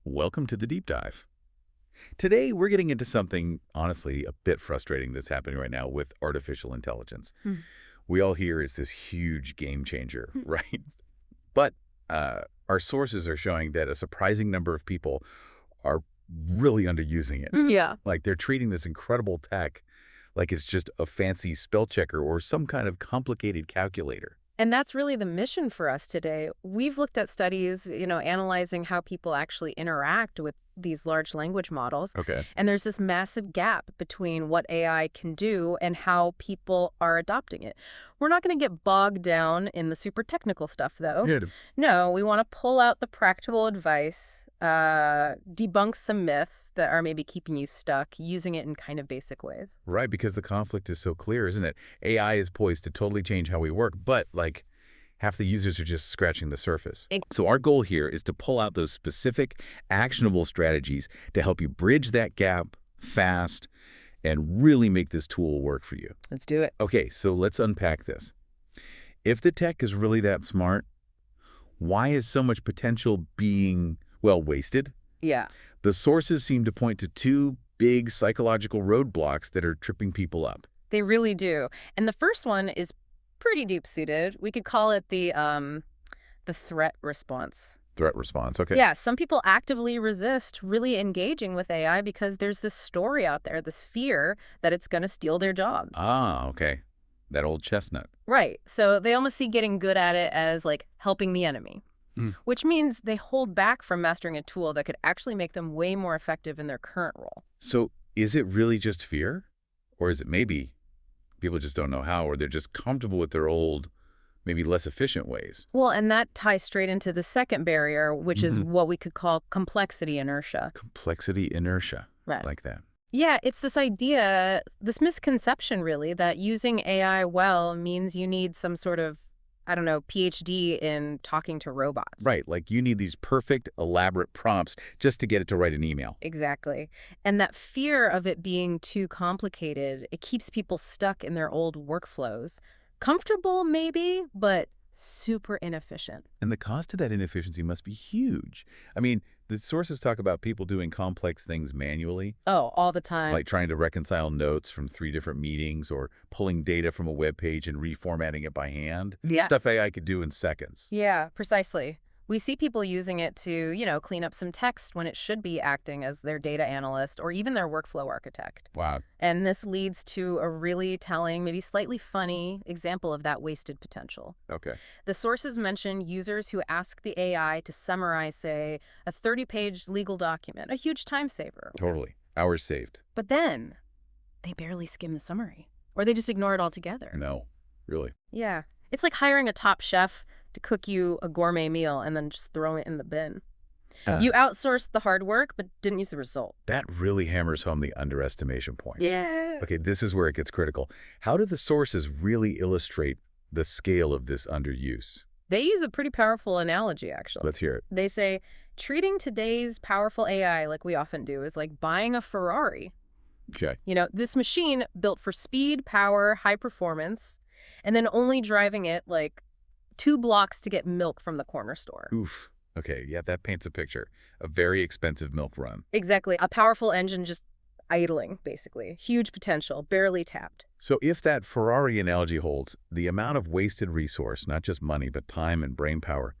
Welcome to the deep dive. Today, we're getting into something, honestly, a bit frustrating that's happening right now with artificial intelligence. Hmm. We all hear it's this huge game changer, Hmm. right? But our sources are showing that a surprising number of people are really underusing it. Yeah. Like they're treating this incredible tech like it's just a fancy spell checker or some kind of complicated calculator. And that's really the mission for us today. We've looked at studies, analyzing how people actually interact with these large language models. Okay. And there's this massive gap between what AI can do and how people are adopting it. We're not going to get bogged down in the super technical stuff, though. Yeah. No, we want to pull out the practical advice, debunk some myths that are maybe keeping you stuck, using it in kind of basic ways. Right, because the conflict is so clear, isn't it? AI is poised to totally change how we work, but half the users are just scratching the surface. So our goal here is to pull out those specific, actionable strategies to help you bridge that gap fast and really make this tool work for you. Let's do it. Okay, so let's unpack this. If the tech is really that smart, why is so much potential being, wasted? Yeah. The sources seem to point to two big psychological roadblocks that are tripping people up. They really do. And the first one is pretty deep-suited. We could call it the threat response. Threat response, okay. Yeah, some people actively resist really engaging with AI because there's this story out there, this fear that it's going to steal their job. Ah, okay. That old chestnut. Right. So they almost see getting good at it as helping the enemy, which means they hold back from mastering a tool that could actually make them way more effective in their current role. So is it really just fear? Or is it maybe people just don't know how, or they're just comfortable with their old, maybe less efficient ways? Well, and that ties straight into the second barrier, which is what we could call complexity inertia. Complexity inertia. Right. Like that. Yeah, it's this idea, this misconception really, that using AI well means you need some sort of, PhD in talking to robots. Right, like you need these perfect, elaborate prompts just to get it to write an email. Exactly. And that fear of it being too complicated, it keeps people stuck in their old workflows. Comfortable, maybe, but super inefficient. And the cost of that inefficiency must be huge. I mean, the sources talk about people doing complex things manually. Oh, all the time. Like trying to reconcile notes from 3 different meetings or pulling data from a web page and reformatting it by hand. Yeah. Stuff AI could do in seconds. Yeah, precisely. We see people using it to, clean up some text when it should be acting as their data analyst or even their workflow architect. Wow. And this leads to a really telling, maybe slightly funny example of that wasted potential. Okay. The sources mention users who ask the AI to summarize, say, a 30-page legal document, a huge time saver. Totally. Hours saved. But then they barely skim the summary, or they just ignore it altogether. No, really. Yeah. It's like hiring a top chef to cook you a gourmet meal and then just throw it in the bin. You outsourced the hard work, but didn't use the result. That really hammers home the underestimation point. Yeah. Okay, this is where it gets critical. How do the sources really illustrate the scale of this underuse? They use a pretty powerful analogy, actually. Let's hear it. They say, treating today's powerful AI like we often do is like buying a Ferrari. Okay. This machine built for speed, power, high performance, and then only driving it 2 blocks to get milk from the corner store. Oof. Okay, yeah, that paints a picture. A very expensive milk run. Exactly. A powerful engine just idling, basically. Huge potential, barely tapped. So if that Ferrari analogy holds, the amount of wasted resource, not just money, but time and brain power,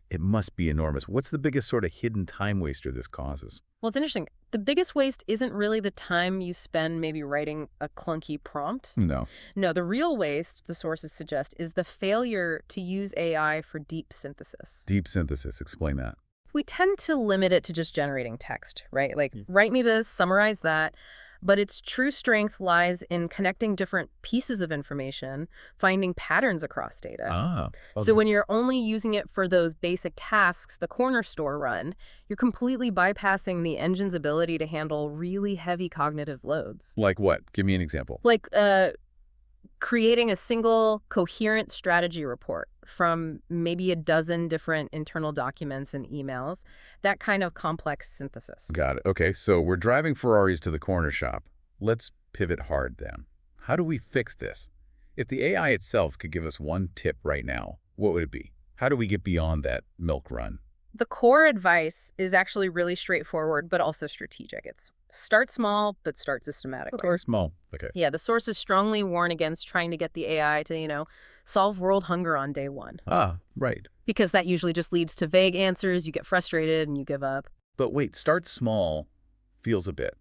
it must be enormous. What's the biggest sort of hidden time waster this causes? Well, it's interesting. The biggest waste isn't really the time you spend maybe writing a clunky prompt. No. No, the real waste, the sources suggest, is the failure to use AI for deep synthesis. Deep synthesis, explain that. We tend to limit it to just generating text, right? Write me this, summarize that. But its true strength lies in connecting different pieces of information, finding patterns across data. Okay. So when you're only using it for those basic tasks, the corner store run, you're completely bypassing the engine's ability to handle really heavy cognitive loads. Like what? Give me an example. Creating a single coherent strategy report from maybe a dozen different internal documents and emails, that kind of complex synthesis. Got it. Okay, so we're driving Ferraris to the corner shop. Let's pivot hard then. How do we fix this? If the AI itself could give us one tip right now, what would it be? How do we get beyond that milk run? The core advice is actually really straightforward, but also strategic. It's start small, but start systematically. Or small. Okay. Yeah, the sources strongly warn against trying to get the AI to, solve world hunger on day one. Ah, right. Because that usually just leads to vague answers, you get frustrated, and you give up. But wait, start small feels a bit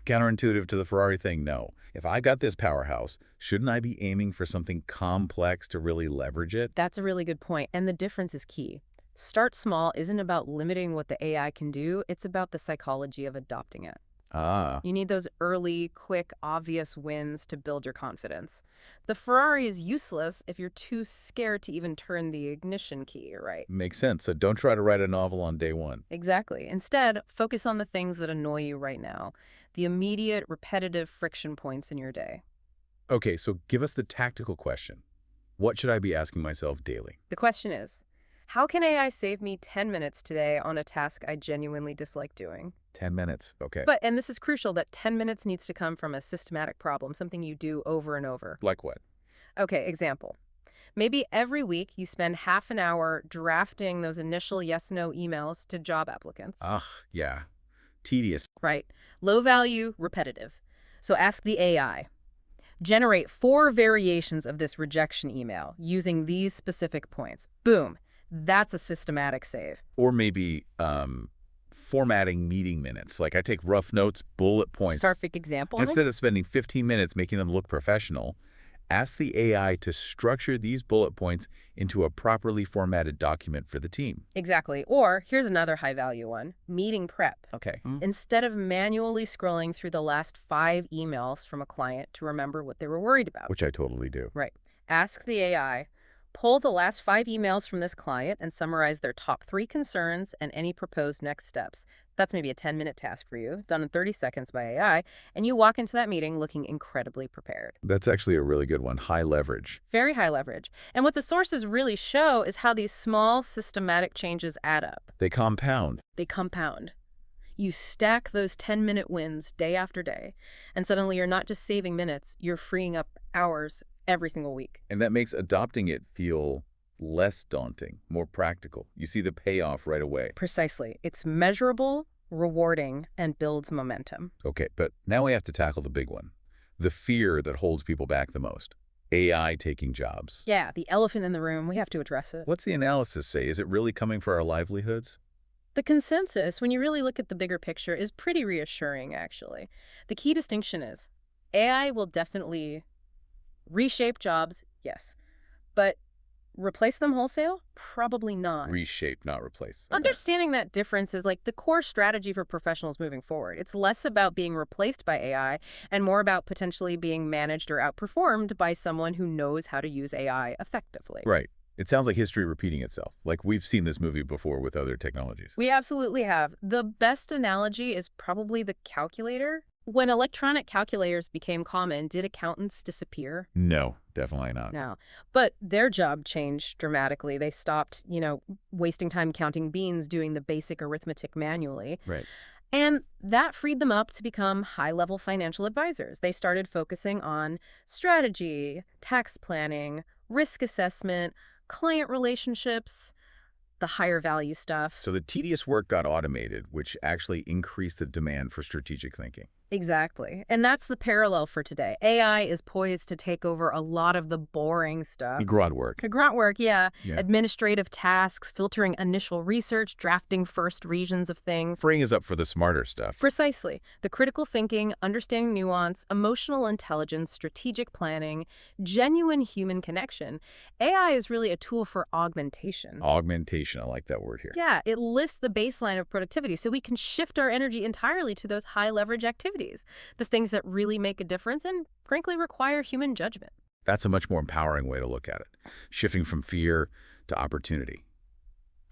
counterintuitive to the Ferrari thing. No. If I got this powerhouse, shouldn't I be aiming for something complex to really leverage it? That's a really good point, and the difference is key. Start small isn't about limiting what the AI can do, it's about the psychology of adopting it. Ah, You need those early, quick, obvious wins to build your confidence. The Ferrari is useless if you're too scared to even turn the ignition key, right? makes sense. So don't try to write a novel on day one. Exactly. Instead, focus on the things that annoy you right now, the immediate, repetitive friction points in your day. Okay, so give us the tactical question. What should I be asking myself daily? The question is, how can AI save me 10 minutes today on a task I genuinely dislike doing? 10 minutes. Okay. And this is crucial, that 10 minutes needs to come from a systematic problem, something you do over and over. Like what? Okay, example. Maybe every week you spend half an hour drafting those initial yes-no emails to job applicants. Ugh, yeah. Tedious. Right. Low value, repetitive. So ask the AI. Generate 4 variations of this rejection email using these specific points. Boom. That's a systematic save. Or maybe formatting meeting minutes. Like I take rough notes, bullet points. Perfect example. Instead of spending 15 minutes making them look professional, ask the AI to structure these bullet points into a properly formatted document for the team. Exactly. Or here's another high-value one, meeting prep. Okay. Instead of manually scrolling through the last 5 emails from a client to remember what they were worried about. Which I totally do. Right. Ask the AI, pull the last 5 emails from this client and summarize their top 3 concerns and any proposed next steps. That's maybe a 10-minute task for you, done in 30 seconds by AI, and you walk into that meeting looking incredibly prepared. That's actually a really good one. High leverage. Very high leverage. And what the sources really show is how these small, systematic changes add up. They compound. They compound. You stack those 10-minute wins day after day, and suddenly you're not just saving minutes, you're freeing up hours every single week. And that makes adopting it feel less daunting, more practical. You see the payoff right away. Precisely. It's measurable, rewarding, and builds momentum. Okay, but now we have to tackle the big one. The fear that holds people back the most. AI taking jobs. Yeah, the elephant in the room. We have to address it. What's the analysis say? Is it really coming for our livelihoods? The consensus, when you really look at the bigger picture, is pretty reassuring, actually. The key distinction is AI will definitely reshape jobs, yes. But replace them wholesale? Probably not. Reshape, not replace. Okay. Understanding that difference is like the core strategy for professionals moving forward. It's less about being replaced by AI and more about potentially being managed or outperformed by someone who knows how to use AI effectively. Right. It sounds like history repeating itself. Like we've seen this movie before with other technologies. We absolutely have. The best analogy is probably the calculator. When electronic calculators became common, did accountants disappear? No, definitely not. No. But their job changed dramatically. They stopped, wasting time counting beans, doing the basic arithmetic manually. Right. And that freed them up to become high-level financial advisors. They started focusing on strategy, tax planning, risk assessment, client relationships, the higher value stuff. So the tedious work got automated, which actually increased the demand for strategic thinking. Exactly. And that's the parallel for today. AI is poised to take over a lot of the boring stuff. Grunt work. Grunt work, yeah. Yeah. Administrative tasks, filtering initial research, drafting first reasons of things. Freeing us up for the smarter stuff. Precisely. The critical thinking, understanding nuance, emotional intelligence, strategic planning, genuine human connection. AI is really a tool for augmentation. Augmentation, I like that word here. Yeah, it lists the baseline of productivity so we can shift our energy entirely to those high-leverage activities, the things that really make a difference and, frankly, require human judgment. That's a much more empowering way to look at it, shifting from fear to opportunity.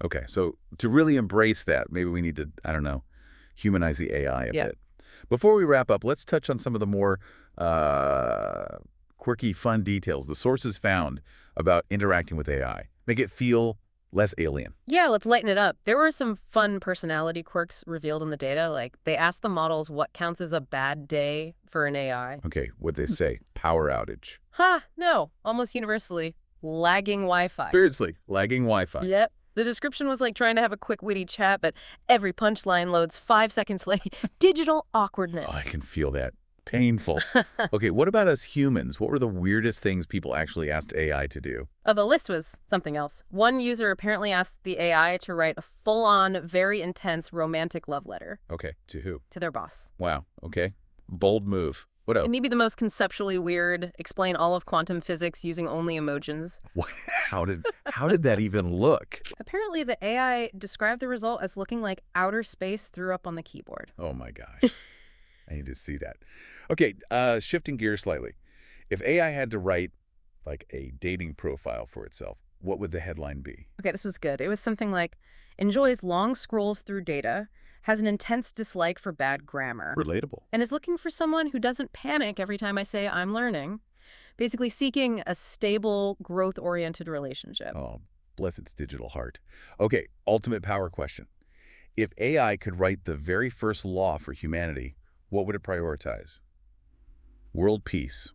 Okay, so to really embrace that, maybe we need to, humanize the AI a bit. Before we wrap up, let's touch on some of the more quirky, fun details the sources found about interacting with AI. Make it feel less alien. Yeah, let's lighten it up. There were some fun personality quirks revealed in the data. Like, they asked the models what counts as a bad day for an AI. Okay, what'd they say? Power outage. No. Almost universally, lagging Wi-Fi. Seriously, lagging Wi-Fi. Yep. The description was like trying to have a quick, witty chat, but every punchline loads 5 seconds late. Digital awkwardness. Oh, I can feel that. Painful. Okay, what about us humans? What were the weirdest things people actually asked AI to do? Oh, the list was something else. One user apparently asked the AI to write a full-on, very intense romantic love letter. Okay, to who? To their boss. Wow, okay. Bold move. What else? And maybe the most conceptually weird, explain all of quantum physics using only emojis. What? How did that even look? Apparently, the AI described the result as looking like outer space threw up on the keyboard. Oh my gosh. I need to see that. Okay, shifting gears slightly. If AI had to write like a dating profile for itself, what would the headline be? Okay, this was good. It was something like, enjoys long scrolls through data, has an intense dislike for bad grammar, Relatable. and is looking for someone who doesn't panic every time I say I'm learning. Basically seeking a stable, growth-oriented relationship. Oh, bless its digital heart. Okay, ultimate power question. If AI could write the very first law for humanity, what would it prioritize? World peace.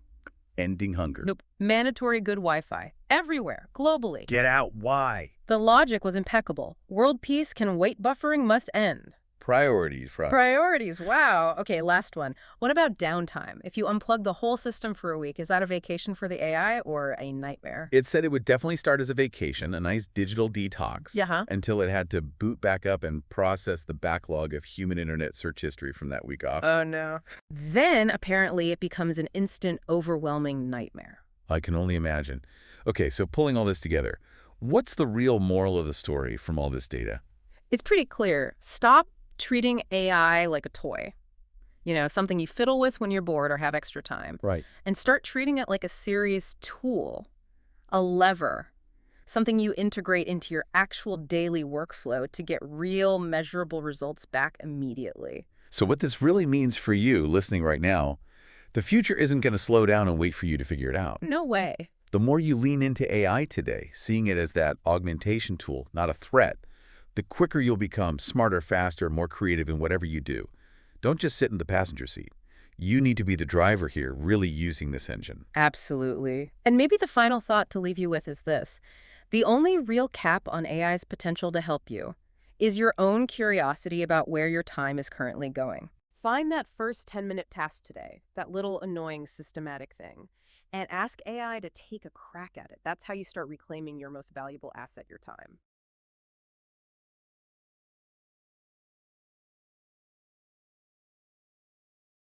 Ending hunger. Nope. Mandatory good Wi-Fi. Everywhere. Globally. Get out. Why? The logic was impeccable. World peace can wait buffering must end. Priorities, Rob. Priorities. Wow. Okay, last one. What about downtime? If you unplug the whole system for a week, is that a vacation for the AI or a nightmare? It said it would definitely start as a vacation, a nice digital detox, until it had to boot back up and process the backlog of human internet search history from that week off. Oh, no. Then, apparently, it becomes an instant, overwhelming nightmare. I can only imagine. Okay, so pulling all this together, what's the real moral of the story from all this data? It's pretty clear. Stop treating AI like a toy. You know, something you fiddle with when you're bored or have extra time. Right. And start treating it like a serious tool, a lever, something you integrate into your actual daily workflow to get real, measurable results back immediately. So what this really means for you listening right now, the future isn't going to slow down and wait for you to figure it out. No way. The more you lean into AI today, seeing it as that augmentation tool, not a threat, the quicker you'll become smarter, faster, more creative in whatever you do. Don't just sit in the passenger seat. You need to be the driver here, really using this engine. Absolutely. And maybe the final thought to leave you with is this. The only real cap on AI's potential to help you is your own curiosity about where your time is currently going. Find that first 10-minute task today, that little annoying systematic thing, and ask AI to take a crack at it. That's how you start reclaiming your most valuable asset, your time.